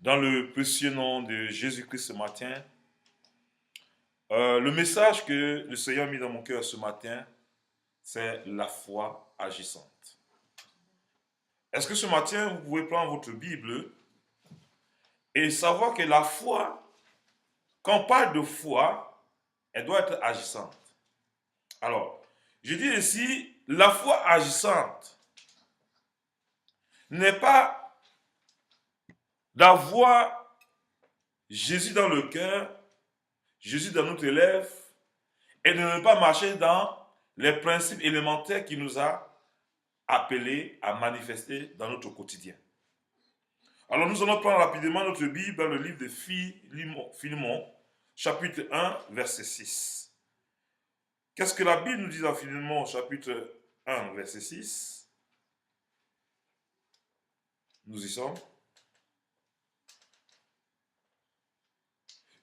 Dans le précieux nom de Jésus-Christ ce matin, le message que le Seigneur a mis dans mon cœur ce matin, c'est la foi agissante. Est-ce que ce matin, vous pouvez prendre votre Bible et savoir que la foi, quand on parle de foi, elle doit être agissante. Alors, je dis ici, la foi agissante n'est pas d'avoir Jésus dans le cœur, Jésus dans notre élève, et de ne pas marcher dans les principes élémentaires qu'il nous a appelés à manifester dans notre quotidien. Alors nous allons prendre rapidement notre Bible dans le livre de Philémon, chapitre 1, verset 6. Qu'est-ce que la Bible nous dit dans Philémon, chapitre 1, verset 6? Nous y sommes.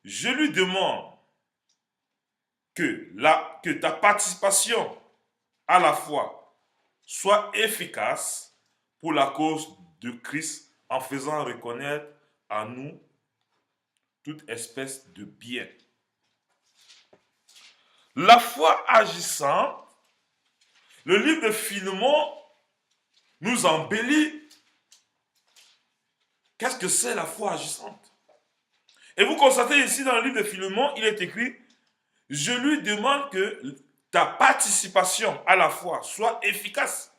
Je lui demande que ta participation à la foi soit efficace pour la cause de Christ en faisant reconnaître à nous toute espèce de bien. La foi agissante, le livre de Philémon nous embellit. Qu'est-ce que c'est la foi agissante? Et vous constatez ici dans le livre de Philémon, il est écrit: je lui demande que ta participation à la foi soit efficace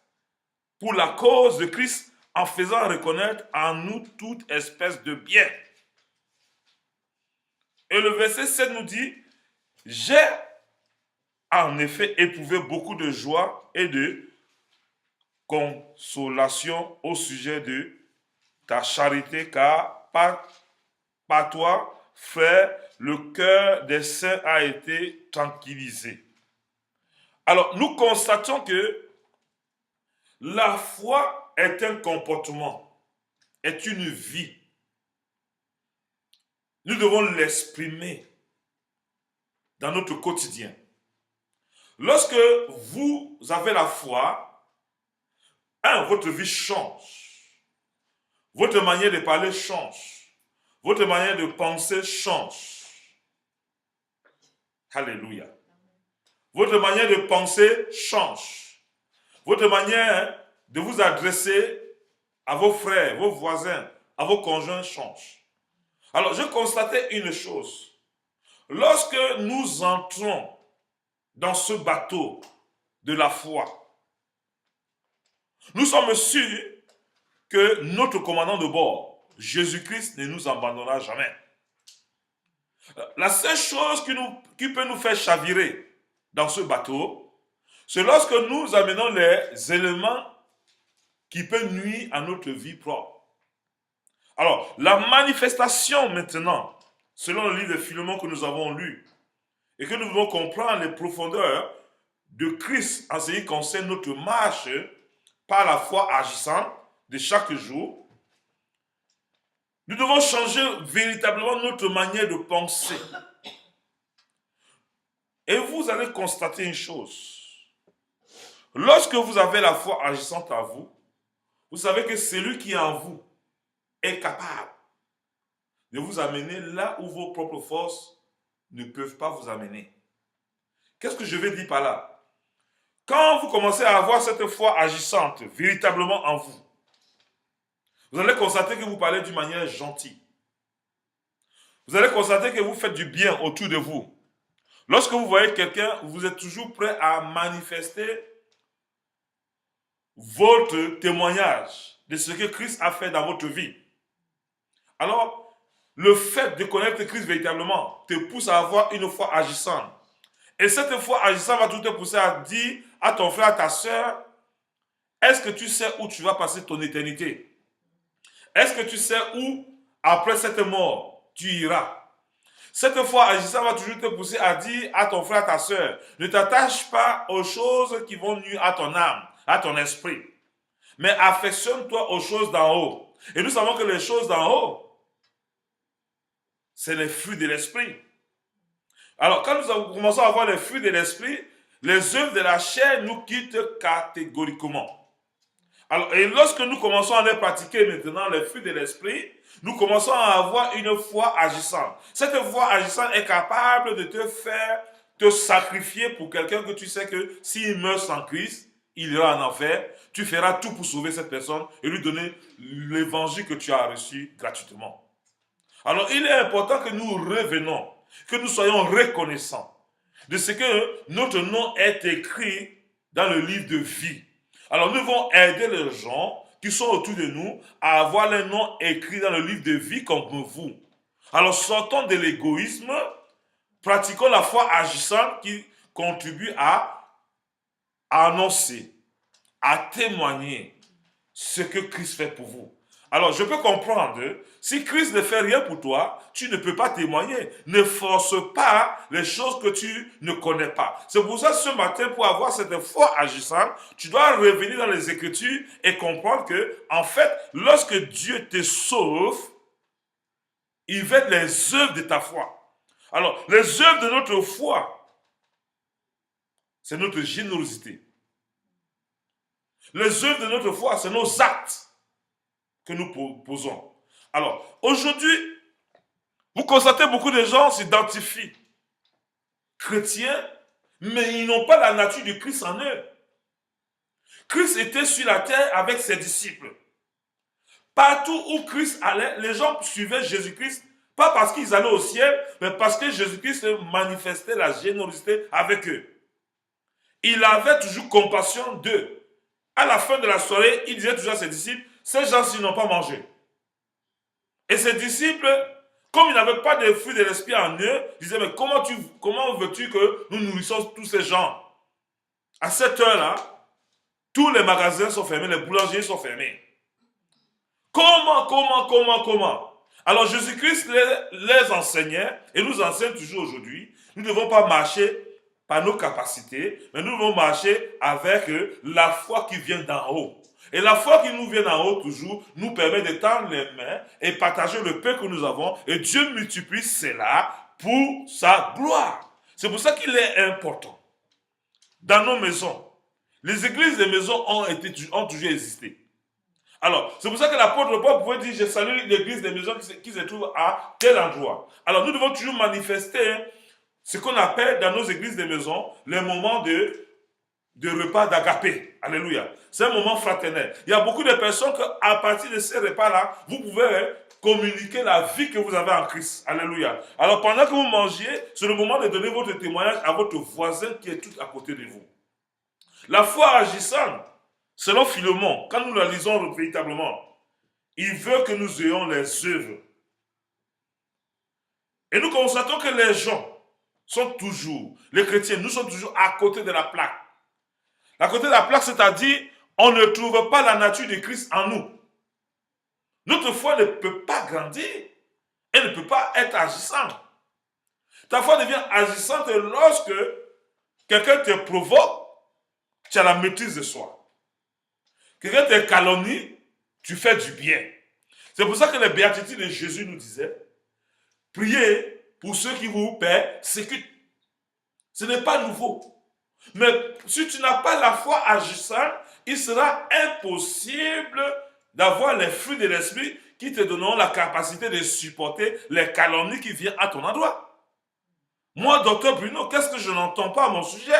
pour la cause de Christ en faisant reconnaître en nous toute espèce de bien. Et le verset 7 nous dit: j'ai en effet éprouvé beaucoup de joie et de consolation au sujet de ta charité, car par toi, frère, le cœur des saints a été tranquillisé. Alors, nous constatons que la foi est un comportement, est une vie. Nous devons l'exprimer dans notre quotidien. Lorsque vous avez la foi, votre vie change. Votre manière de parler change. Votre manière de penser change. Alléluia. Votre manière de penser change. Votre manière de vous adresser à vos frères, vos voisins, à vos conjoints change. Alors, je constatais une chose. Lorsque nous entrons dans ce bateau de la foi, nous sommes sûrs que notre commandant de bord, Jésus-Christ, ne nous abandonnera jamais. La seule chose qui peut nous faire chavirer dans ce bateau, c'est lorsque nous amenons les éléments qui peuvent nuire à notre vie propre. Alors, la manifestation maintenant, selon le livre de Philémon que nous avons lu, et que nous devons comprendre les profondeurs de Christ en ce qui concerne notre marche par la foi agissante de chaque jour, nous devons changer véritablement notre manière de penser. Et vous allez constater une chose. Lorsque vous avez la foi agissante à vous, vous savez que celui qui est en vous est capable de vous amener là où vos propres forces ne peuvent pas vous amener. Qu'est-ce que je veux dire par là? Quand vous commencez à avoir cette foi agissante véritablement en vous, vous allez constater que vous parlez d'une manière gentille. Vous allez constater que vous faites du bien autour de vous. Lorsque vous voyez quelqu'un, vous êtes toujours prêt à manifester votre témoignage de ce que Christ a fait dans votre vie. Alors, le fait de connaître Christ véritablement te pousse à avoir une foi agissante. Et cette foi agissante va tout te pousser à dire à ton frère, à ta soeur: est-ce que tu sais où tu vas passer ton éternité? Est-ce que tu sais où, après cette mort, tu iras? Cette foi agissante va toujours te pousser à dire à ton frère, à ta soeur: ne t'attache pas aux choses qui vont nuire à ton âme, à ton esprit, mais affectionne-toi aux choses d'en haut. Et nous savons que les choses d'en haut, c'est les fruits de l'esprit. Alors, quand nous commençons à voir les fruits de l'esprit, les œuvres de la chair nous quittent catégoriquement. Alors, et lorsque nous commençons à les pratiquer maintenant, les fruits de l'esprit, nous commençons à avoir une foi agissante. Cette foi agissante est capable de te faire te sacrifier pour quelqu'un que tu sais que s'il meurt sans Christ, il ira en enfer. Tu feras tout pour sauver cette personne et lui donner l'évangile que tu as reçu gratuitement. Alors, il est important que nous revenons, que nous soyons reconnaissants de ce que notre nom est écrit dans le livre de vie. Alors, nous devons aider les gens qui sont autour de nous à avoir les noms écrits dans le livre de vie comme vous. Alors, sortons de l'égoïsme, pratiquons la foi agissante qui contribue à annoncer, à témoigner ce que Christ fait pour vous. Alors, je peux comprendre, si Christ ne fait rien pour toi, tu ne peux pas témoigner. Ne force pas les choses que tu ne connais pas. C'est pour ça que ce matin, pour avoir cette foi agissante, tu dois revenir dans les Écritures et comprendre que, en fait, lorsque Dieu te sauve, il veut les œuvres de ta foi. Alors, les œuvres de notre foi, c'est notre générosité. Les œuvres de notre foi, c'est nos actes que nous posons. Alors, aujourd'hui, vous constatez beaucoup de gens s'identifient chrétiens, mais ils n'ont pas la nature de Christ en eux. Christ était sur la terre avec ses disciples. Partout où Christ allait, les gens suivaient Jésus-Christ, pas parce qu'ils allaient au ciel, mais parce que Jésus-Christ manifestait la générosité avec eux. Il avait toujours compassion d'eux. À la fin de la soirée, il disait toujours à ses disciples, ces gens-ci n'ont pas mangé. Et ses disciples, comme ils n'avaient pas de fruits de l'esprit en eux, disaient, mais comment veux-tu que nous nourrissons tous ces gens? À cette heure-là, tous les magasins sont fermés, les boulangeries sont fermés. Comment? Alors Jésus-Christ les enseignait et nous enseigne toujours aujourd'hui. Nous ne devons pas marcher par nos capacités, mais nous devons marcher avec la foi qui vient d'en haut. Et la foi qui nous vient d'en haut toujours nous permet de tendre les mains et partager le peu que nous avons. Et Dieu multiplie cela pour sa gloire. C'est pour ça qu'il est important. Dans nos maisons, les églises des maisons ont toujours existé. Alors, c'est pour ça que l'apôtre Paul pouvait dire, je salue l'église des maisons qui se trouve à tel endroit. Alors, nous devons toujours manifester ce qu'on appelle dans nos églises des maisons les moments de repas d'agapé. Alléluia. C'est un moment fraternel. Il y a beaucoup de personnes qu'à partir de ces repas-là, vous pouvez communiquer la vie que vous avez en Christ. Alléluia. Alors, pendant que vous mangez, c'est le moment de donner votre témoignage à votre voisin qui est tout à côté de vous. La foi agissante, selon Philémon, quand nous la lisons véritablement, il veut que nous ayons les œuvres. Et nous constatons que les gens sont toujours, les chrétiens, nous sommes toujours à côté de la plaque. À côté de la plaque, c'est-à-dire, on ne trouve pas la nature de Christ en nous. Notre foi ne peut pas grandir. Elle ne peut pas être agissante. Ta foi devient agissante lorsque quelqu'un te provoque, tu as la maîtrise de soi. Quelqu'un te calomnie, tu fais du bien. C'est pour ça que les béatitudes de Jésus nous disaient, priez pour ceux qui vous persécutent. Ce n'est pas nouveau. Mais si tu n'as pas la foi agissante, il sera impossible d'avoir les fruits de l'esprit qui te donneront la capacité de supporter les calomnies qui viennent à ton endroit. Moi, docteur Bruno, qu'est-ce que je n'entends pas à mon sujet?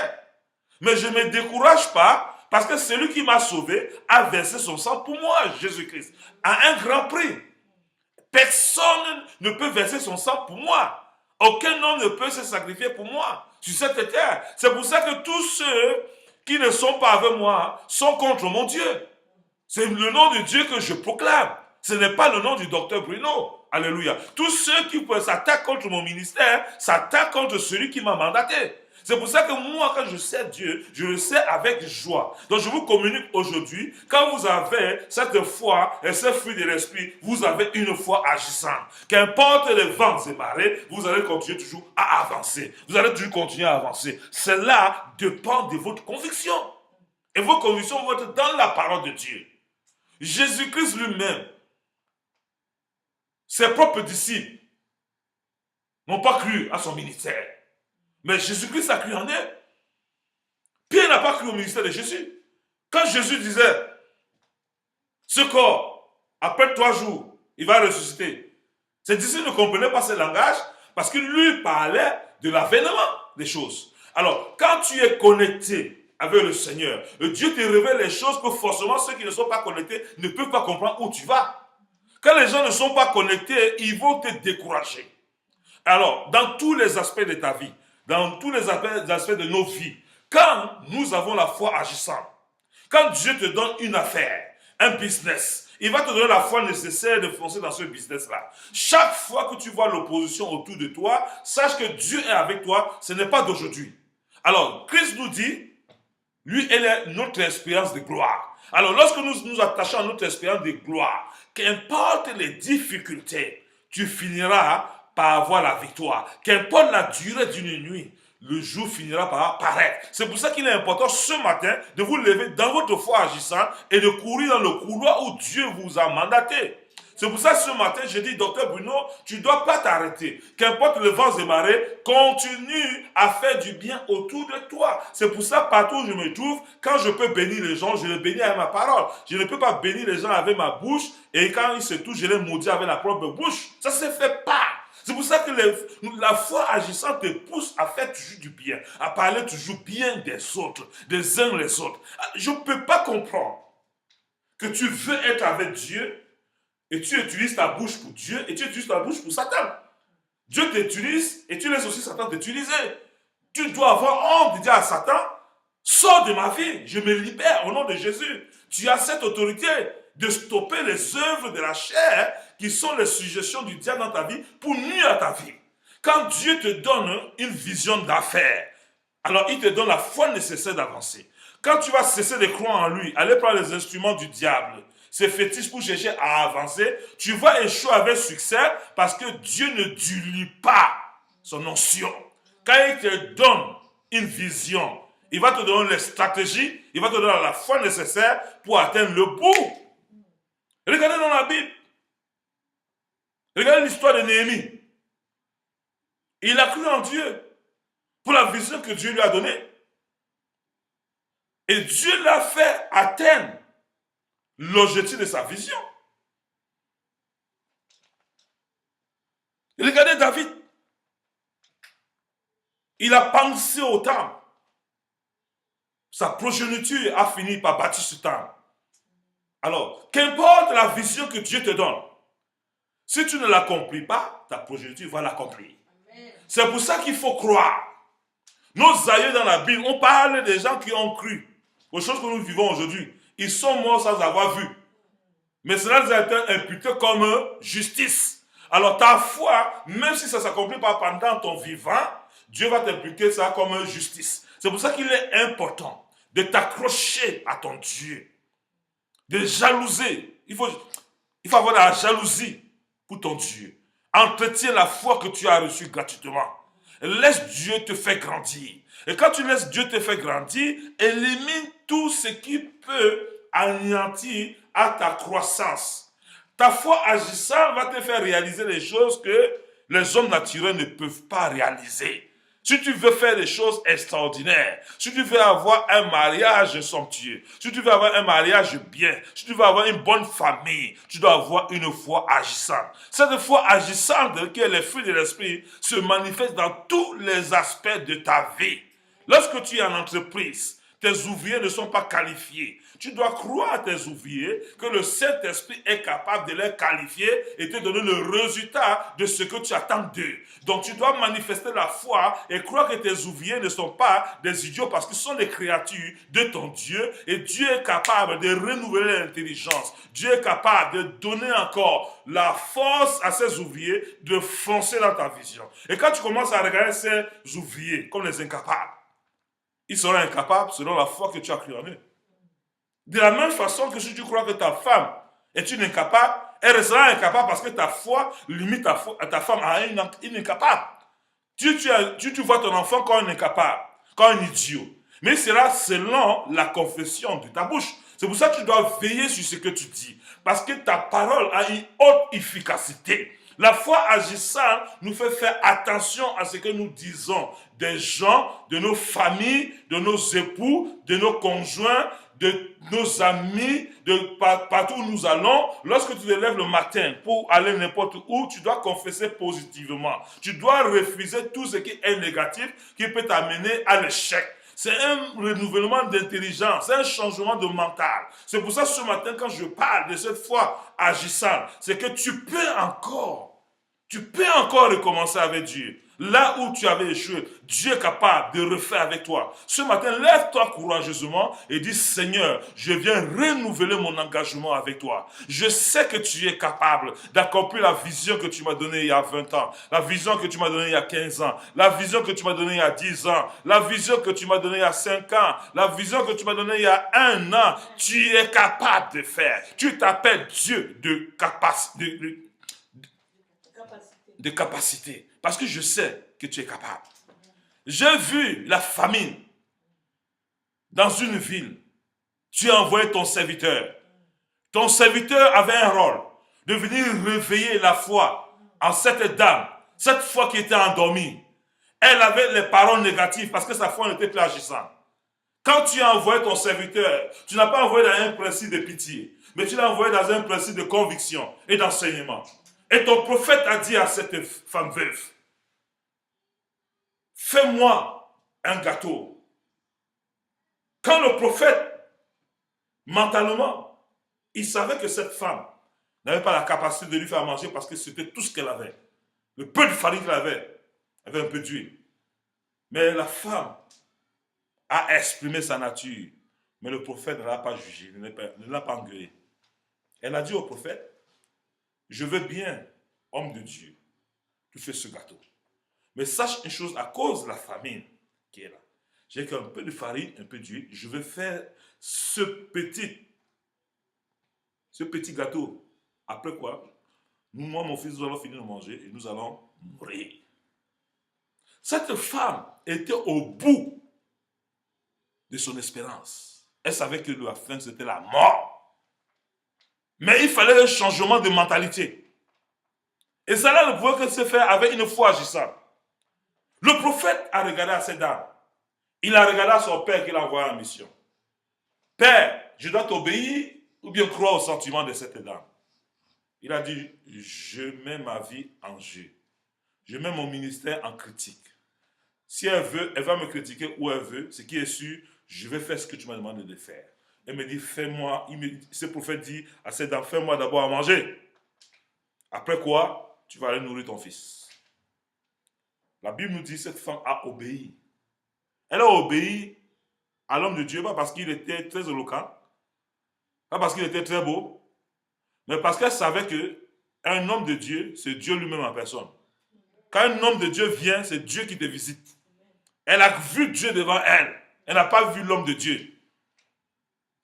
Mais je ne me décourage pas parce que celui qui m'a sauvé a versé son sang pour moi, Jésus-Christ, à un grand prix. Personne ne peut verser son sang pour moi. Aucun homme ne peut se sacrifier pour moi sur cette terre. C'est pour ça que tous ceux qui ne sont pas avec moi sont contre mon Dieu. C'est le nom de Dieu que je proclame. Ce n'est pas le nom du docteur Bruno. Alléluia. Tous ceux qui s'attaquent contre mon ministère s'attaquent contre celui qui m'a mandaté. C'est pour ça que moi, quand je sais Dieu, je le sais avec joie. Donc je vous communique aujourd'hui, quand vous avez cette foi et ce fruit de l'esprit, vous avez une foi agissante. Qu'importe les vents et marées, vous allez continuer toujours à avancer. Vous allez toujours continuer à avancer. Cela dépend de votre conviction. Et vos convictions vont être dans la parole de Dieu. Jésus-Christ lui-même, ses propres disciples, n'ont pas cru à son ministère. Mais Jésus-Christ a cru en eux. Pierre n'a pas cru au ministère de Jésus. Quand Jésus disait, Ce corps, après 3 jours, il va ressusciter. Ses disciples ne comprenaient pas ce langage parce qu'il lui parlait de l'avènement des choses. Alors, quand tu es connecté avec le Seigneur, Dieu te révèle les choses que forcément ceux qui ne sont pas connectés ne peuvent pas comprendre où tu vas. Quand les gens ne sont pas connectés, ils vont te décourager. Alors, dans tous les aspects de ta vie, dans tous les aspects de nos vies, quand nous avons la foi agissante, quand Dieu te donne une affaire, un business, il va te donner la foi nécessaire de foncer dans ce business-là. Chaque fois que tu vois l'opposition autour de toi, sache que Dieu est avec toi, ce n'est pas d'aujourd'hui. Alors, Christ nous dit, lui, elle est notre expérience de gloire. Alors, lorsque nous nous attachons à notre expérience de gloire, qu'importe les difficultés, tu finiras par avoir la victoire. Qu'importe la durée d'une nuit, le jour finira par apparaître. C'est pour ça qu'il est important ce matin de vous lever dans votre foi agissante et de courir dans le couloir où Dieu vous a mandaté. C'est pour ça que ce matin, je dis, docteur Bruno, tu ne dois pas t'arrêter. Qu'importe le vent et marées, continue à faire du bien autour de toi. C'est pour ça, partout où je me trouve, quand je peux bénir les gens, je les bénis avec ma parole. Je ne peux pas bénir les gens avec ma bouche, et quand ils se touchent, je les maudis avec la propre bouche. Ça ne se fait pas. C'est pour ça que la foi agissante te pousse à faire toujours du bien, à parler toujours bien des autres, des uns les autres. Je ne peux pas comprendre que tu veux être avec Dieu, et tu utilises ta bouche pour Dieu et tu utilises ta bouche pour Satan. Dieu t'utilise et tu laisses aussi Satan t'utiliser. Tu dois avoir honte de dire à Satan, sors de ma vie, je me libère au nom de Jésus. Tu as cette autorité de stopper les œuvres de la chair qui sont les suggestions du diable dans ta vie pour nuire à ta vie. Quand Dieu te donne une vision d'affaires, alors il te donne la foi nécessaire d'avancer. Quand tu vas cesser de croire en lui, aller prendre les instruments du diable, ces fétiches pour chercher à avancer, tu vas échouer avec succès parce que Dieu ne dilue pas son onction. Quand il te donne une vision, il va te donner les stratégies, il va te donner la foi nécessaire pour atteindre le bout. Regardez dans la Bible. Regardez l'histoire de Néhémie. Il a cru en Dieu pour la vision que Dieu lui a donnée. Et Dieu l'a fait atteindre l'objectif de sa vision. Regardez David. Il a pensé au temple. Sa progéniture a fini par bâtir ce temple. Alors, qu'importe la vision que Dieu te donne, si tu ne l'accomplis pas, ta progéniture va l'accomplir. C'est pour ça qu'il faut croire. Nos aïeux dans la Bible, on parle des gens qui ont cru aux choses que nous vivons aujourd'hui. Ils sont morts sans avoir vu. Mais cela les a été imputé comme justice. Alors ta foi, même si ça ne s'accomplit pas pendant ton vivant, Dieu va t'imputer ça comme justice. C'est pour ça qu'il est important de t'accrocher à ton Dieu. De jalouser. Il faut avoir de la jalousie pour ton Dieu. Entretiens la foi que tu as reçue gratuitement. Laisse Dieu te faire grandir. Et quand tu laisses Dieu te faire grandir, élimine tout ce qui peut anéantir à ta croissance. Ta foi agissante va te faire réaliser les choses que les hommes naturels ne peuvent pas réaliser. Si tu veux faire des choses extraordinaires, si tu veux avoir un mariage somptueux, si tu veux avoir un mariage bien, si tu veux avoir une bonne famille, tu dois avoir une foi agissante. Cette foi agissante, qui est le fruit de l'esprit, se manifeste dans tous les aspects de ta vie. Lorsque tu es en entreprise, tes ouvriers ne sont pas qualifiés. Tu dois croire à tes ouvriers que le Saint-Esprit est capable de les qualifier et te donner le résultat de ce que tu attends d'eux. Donc tu dois manifester la foi et croire que tes ouvriers ne sont pas des idiots parce qu'ils sont des créatures de ton Dieu et Dieu est capable de renouveler l'intelligence. Dieu est capable de donner encore la force à ses ouvriers de foncer dans ta vision. Et quand tu commences à regarder ces ouvriers comme les incapables, ils seront incapables selon la foi que tu as cru en eux. De la même façon que si tu crois que ta femme est une incapable, elle restera incapable parce que ta foi limite ta femme à une incapable. Tu vois ton enfant comme un incapable, comme un idiot. Mais c'est selon la confession de ta bouche. C'est pour ça que tu dois veiller sur ce que tu dis. Parce que ta parole a une haute efficacité. La foi agissante nous fait faire attention à ce que nous disons des gens, de nos familles, de nos époux, de nos conjoints, de nos amis, partout où nous allons. Lorsque tu te lèves le matin pour aller n'importe où, tu dois confesser positivement. Tu dois refuser tout ce qui est négatif, qui peut t'amener à l'échec. C'est un renouvellement d'intelligence, c'est un changement de mental. C'est pour ça que ce matin, quand je parle de cette foi agissante, c'est que tu peux encore recommencer avec Dieu. Là où tu avais échoué, Dieu est capable de refaire avec toi. Ce matin, lève-toi courageusement et dis, Seigneur, je viens renouveler mon engagement avec toi. Je sais que tu es capable d'accomplir la vision que tu m'as donnée il y a 20 ans, la vision que tu m'as donnée il y a 15 ans, la vision que tu m'as donnée il y a 10 ans, la vision que tu m'as donnée il y a 5 ans, la vision que tu m'as donnée il y a 1 an. Tu es capable de faire. Tu t'appelles Dieu de capacité. Parce que je sais que tu es capable. J'ai vu la famine dans une ville. Tu as envoyé ton serviteur. Ton serviteur avait un rôle de venir réveiller la foi en cette dame, cette foi qui était endormie. Elle avait les paroles négatives parce que sa foi n'était plus agissante. Quand tu as envoyé ton serviteur, tu n'as pas envoyé dans un principe de pitié, mais tu l'as envoyé dans un principe de conviction et d'enseignement. Et ton prophète a dit à cette femme veuve, fais-moi un gâteau. Quand le prophète, mentalement, il savait que cette femme n'avait pas la capacité de lui faire manger parce que c'était tout ce qu'elle avait. Le peu de farine qu'elle avait un peu d'huile. Mais la femme a exprimé sa nature. Mais le prophète ne l'a pas jugé, ne l'a pas engueulé. Elle a dit au prophète, je veux bien, homme de Dieu, tu fais ce gâteau. Mais sache une chose, à cause de la famine qui est là, j'ai qu'un peu de farine, un peu d'huile, je vais faire ce petit gâteau. Après quoi, moi, mon fils, nous allons finir de manger et nous allons mourir. Cette femme était au bout de son espérance. Elle savait que la fin, c'était la mort. Mais il fallait un changement de mentalité. Et cela ne pouvait que se faire avec une foi agissante. Le prophète a regardé à cette dame. Il a regardé à son père qu'il a envoyé en mission. Père, je dois t'obéir ou bien croire au sentiment de cette dame. Il a dit, je mets ma vie en jeu. Je mets mon ministère en critique. Si elle veut, elle va me critiquer où elle veut. Ce qui est sûr, je vais faire ce que tu m'as demandé de faire. Elle me dit, fais-moi, ce prophète dit à cette dame, fais-moi d'abord à manger. Après quoi, tu vas aller nourrir ton fils. La Bible nous dit que cette femme a obéi. Elle a obéi à l'homme de Dieu, pas parce qu'il était très éloquent, pas parce qu'il était très beau, mais parce qu'elle savait qu'un homme de Dieu, c'est Dieu lui-même en personne. Quand un homme de Dieu vient, c'est Dieu qui te visite. Elle a vu Dieu devant elle. Elle n'a pas vu l'homme de Dieu.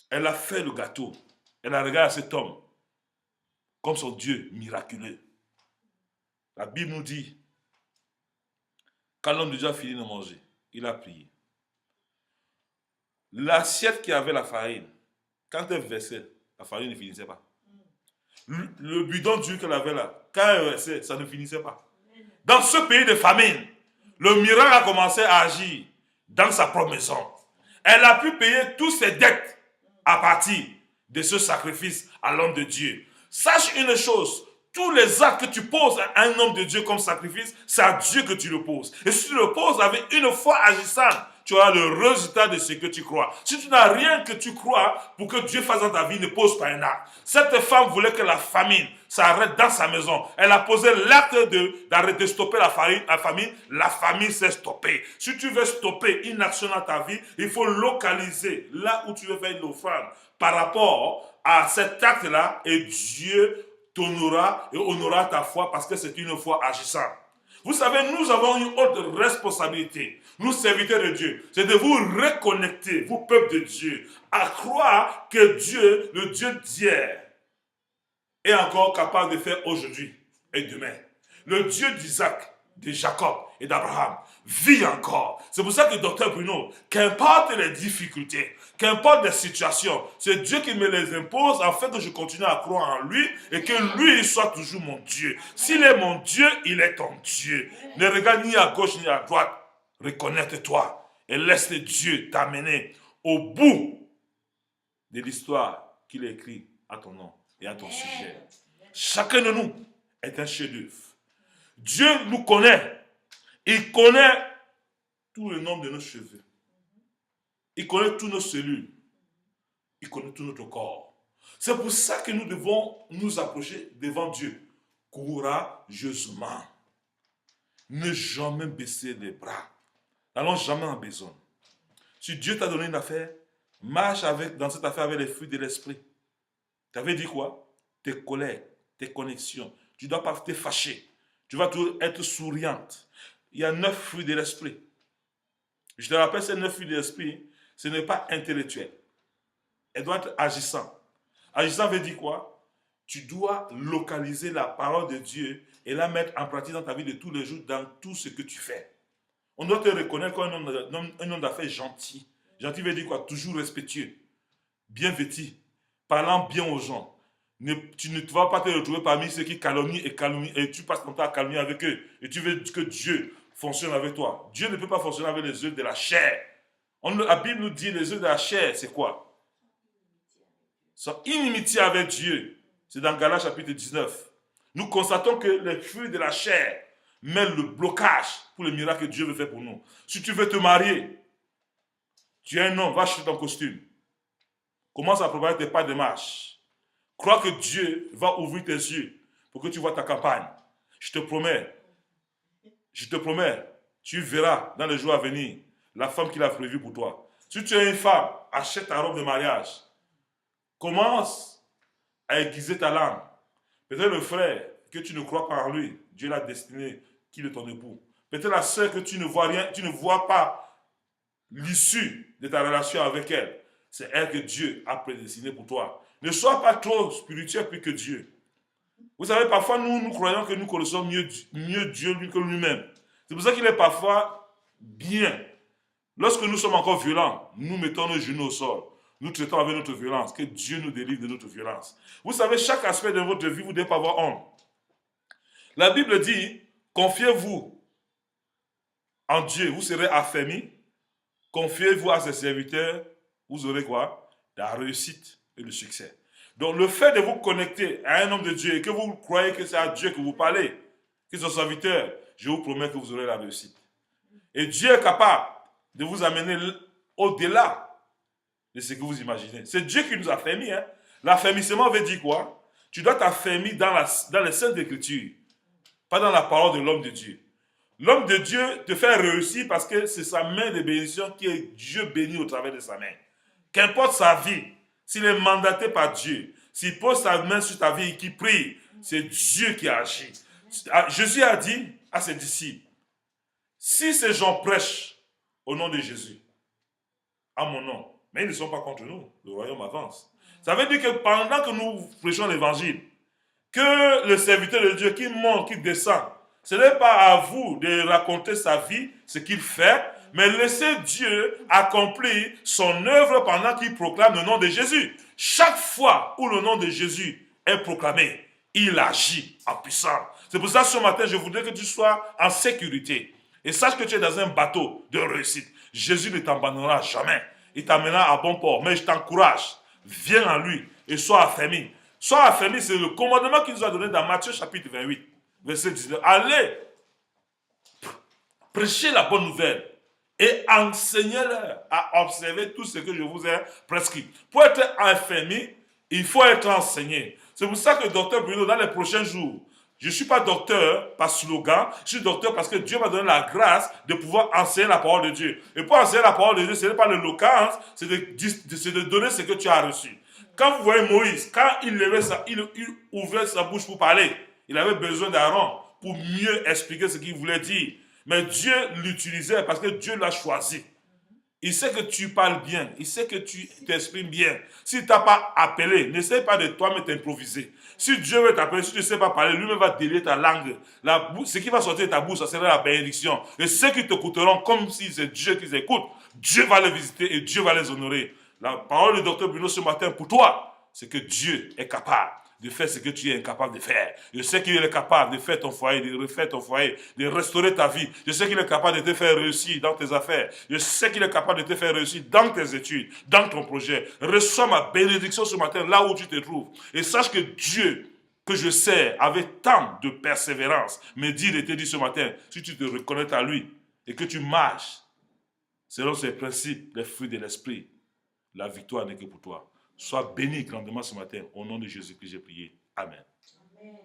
Elle a fait le gâteau. Elle a regardé cet homme comme son Dieu miraculeux. La Bible nous dit, quand l'homme de Dieu a fini de manger, il a prié. L'assiette qui avait la farine, quand elle versait, la farine ne finissait pas. Le bidon d'huile qu'elle avait là, quand elle versait, ça ne finissait pas. Dans ce pays de famine, le miracle a commencé à agir dans sa propre maison. Elle a pu payer toutes ses dettes à partir de ce sacrifice à l'homme de Dieu. Sache une chose, tous les actes que tu poses à un homme de Dieu comme sacrifice, c'est à Dieu que tu le poses. Et si tu le poses avec une foi agissante, tu auras le résultat de ce que tu crois. Si tu n'as rien que tu crois pour que Dieu fasse dans ta vie, ne pose pas un acte. Cette femme voulait que la famine s'arrête dans sa maison. Elle a posé l'acte d'arrêter de stopper la famine. La famine s'est stoppée. Si tu veux stopper une action dans ta vie, il faut localiser là où tu veux faire une offrande par rapport à cet acte-là et Dieu t'honorera et honorera ta foi parce que c'est une foi agissante. Vous savez, nous avons une autre responsabilité, nous serviteurs de Dieu, c'est de vous reconnecter, vous peuple de Dieu, à croire que Dieu, le Dieu d'hier, est encore capable de faire aujourd'hui et demain. Le Dieu d'Isaac, de Jacob et d'Abraham vit encore. C'est pour ça que docteur Bruno, qu'importe les difficultés, qu'importe les situations, c'est Dieu qui me les impose afin que je continue à croire en lui et que lui il soit toujours mon Dieu. S'il est mon Dieu, il est ton Dieu. Ne regarde ni à gauche ni à droite. Reconnecte-toi et laisse Dieu t'amener au bout de l'histoire qu'il a écrite à ton nom et à ton sujet. Chacun de nous est un chef-d'œuvre. Dieu nous connaît. Il connaît tout le nombre de nos cheveux. Il connaît toutes nos cellules. Il connaît tout notre corps. C'est pour ça que nous devons nous approcher devant Dieu courageusement. Ne jamais baisser les bras. N'allons jamais en besoin. Si Dieu t'a donné une affaire, marche dans cette affaire avec les fruits de l'esprit. Tu avais dit quoi? Tes collègues, tes connexions. Tu ne dois pas te fâcher. Tu vas toujours être souriante. Il y a 9 fruits de l'esprit. Je te rappelle, ces 9 fruits de l'esprit, ce n'est pas intellectuel. Elle doit être agissant. Agissant veut dire quoi? Tu dois localiser la parole de Dieu et la mettre en pratique dans ta vie de tous les jours, dans tout ce que tu fais. On doit te reconnaître comme un homme d'affaires gentil. Gentil veut dire quoi? Toujours respectueux, bien vêtu, parlant bien aux gens. Tu ne vas pas te retrouver parmi ceux qui calomnient et tu passes ton temps à calomnier avec eux. Et tu veux que Dieu fonctionne avec toi. Dieu ne peut pas fonctionner avec les œufs de la chair. La Bible nous dit les œufs de la chair, c'est quoi? C'est inimitié avec Dieu. C'est dans Galates chapitre 19. Nous constatons que les fruits de la chair mettent le blocage pour le miracle que Dieu veut faire pour nous. Si tu veux te marier, tu es un homme, va acheter ton costume. Commence à préparer tes pas de marche. Crois que Dieu va ouvrir tes yeux pour que tu vois ta campagne. Je te promets, tu verras dans les jours à venir la femme qu'il a prévue pour toi. Si tu es une femme, achète ta robe de mariage. Commence à aiguiser ta langue. Peut-être le frère que tu ne crois pas en lui, Dieu l'a destiné qu'il est ton époux. Peut-être la sœur que tu ne vois rien, tu ne vois pas l'issue de ta relation avec elle. C'est elle que Dieu a prédestiné pour toi. Ne sois pas trop spirituel plus que Dieu. Vous savez, parfois nous croyons que nous connaissons mieux Dieu lui que lui-même. C'est pour ça qu'il est parfois bien. Lorsque nous sommes encore violents, nous mettons nos genoux au sol. Nous traitons avec notre violence. Que Dieu nous délivre de notre violence. Vous savez, chaque aspect de votre vie, vous ne devez pas avoir honte. La Bible dit, confiez-vous en Dieu, vous serez affermis. Confiez-vous à ses serviteurs, vous aurez quoi? La réussite et le succès. Donc le fait de vous connecter à un homme de Dieu et que vous croyez que c'est à Dieu que vous parlez, que son serviteur, je vous promets que vous aurez la réussite. Et Dieu est capable de vous amener au-delà de ce que vous imaginez. C'est Dieu qui nous a affermis. Hein? L'affermissement veut dire quoi? Tu dois t'affermir dans les saintes écritures, pas dans la parole de l'homme de Dieu. L'homme de Dieu te fait réussir parce que c'est sa main de bénédiction qui est Dieu béni au travers de sa main. Qu'importe sa vie, s'il est mandaté par Dieu, s'il pose sa main sur ta vie et qu'il prie, c'est Dieu qui agit. Jésus a dit à ses disciples, si ces gens prêchent au nom de Jésus, à mon nom, mais ils ne sont pas contre nous, le royaume avance. Ça veut dire que pendant que nous prêchons l'évangile, que le serviteur de Dieu qui monte, qui descend, ce n'est pas à vous de raconter sa vie, ce qu'il fait, mais laissez Dieu accomplir son œuvre pendant qu'il proclame le nom de Jésus. Chaque fois où le nom de Jésus est proclamé, il agit en puissance. C'est pour ça ce matin, je voudrais que tu sois en sécurité. Et sache que tu es dans un bateau de réussite. Jésus ne t'abandonnera jamais. Il t'amènera à bon port. Mais je t'encourage, viens en lui et sois affermi. Sois affermi, c'est le commandement qu'il nous a donné dans Matthieu chapitre 28, verset 19. Allez, prêchez la bonne nouvelle et enseignez-leur à observer tout ce que je vous ai prescrit. Pour être affermi, il faut être enseigné. C'est pour ça que docteur Bruno, dans les prochains jours, je ne suis pas docteur par slogan, je suis docteur parce que Dieu m'a donné la grâce de pouvoir enseigner la parole de Dieu. Et pour enseigner la parole de Dieu, ce n'est pas l'éloquence, c'est de donner ce que tu as reçu. Quand vous voyez Moïse, quand il ouvrait sa bouche pour parler, il avait besoin d'Aaron pour mieux expliquer ce qu'il voulait dire. Mais Dieu l'utilisait parce que Dieu l'a choisi. Il sait que tu parles bien. Il sait que tu t'exprimes bien. S'il ne t'a pas appelé, n'essaie pas de toi-même t'improviser. Si Dieu veut t'appeler, si tu ne sais pas parler, lui-même va délier ta langue. Ce qui va sortir de ta bouche, ça sera la bénédiction. Et ceux qui t'écouteront comme si c'est Dieu qui les écoute, Dieu va les visiter et Dieu va les honorer. La parole du docteur Bruno ce matin pour toi, c'est que Dieu est capable de faire ce que tu es incapable de faire. Je sais qu'il est capable de faire ton foyer, de refaire ton foyer, de restaurer ta vie. Je sais qu'il est capable de te faire réussir dans tes affaires. Je sais qu'il est capable de te faire réussir dans tes études, dans ton projet. Reçois ma bénédiction ce matin là où tu te trouves. Et sache que Dieu, que je sers avec tant de persévérance, me dit et te dit ce matin, si tu te reconnais à lui et que tu marches selon ses principes, les fruits de l'esprit, la victoire n'est que pour toi. Sois béni grandement ce matin. Au nom de Jésus-Christ, j'ai prié. Amen. Amen.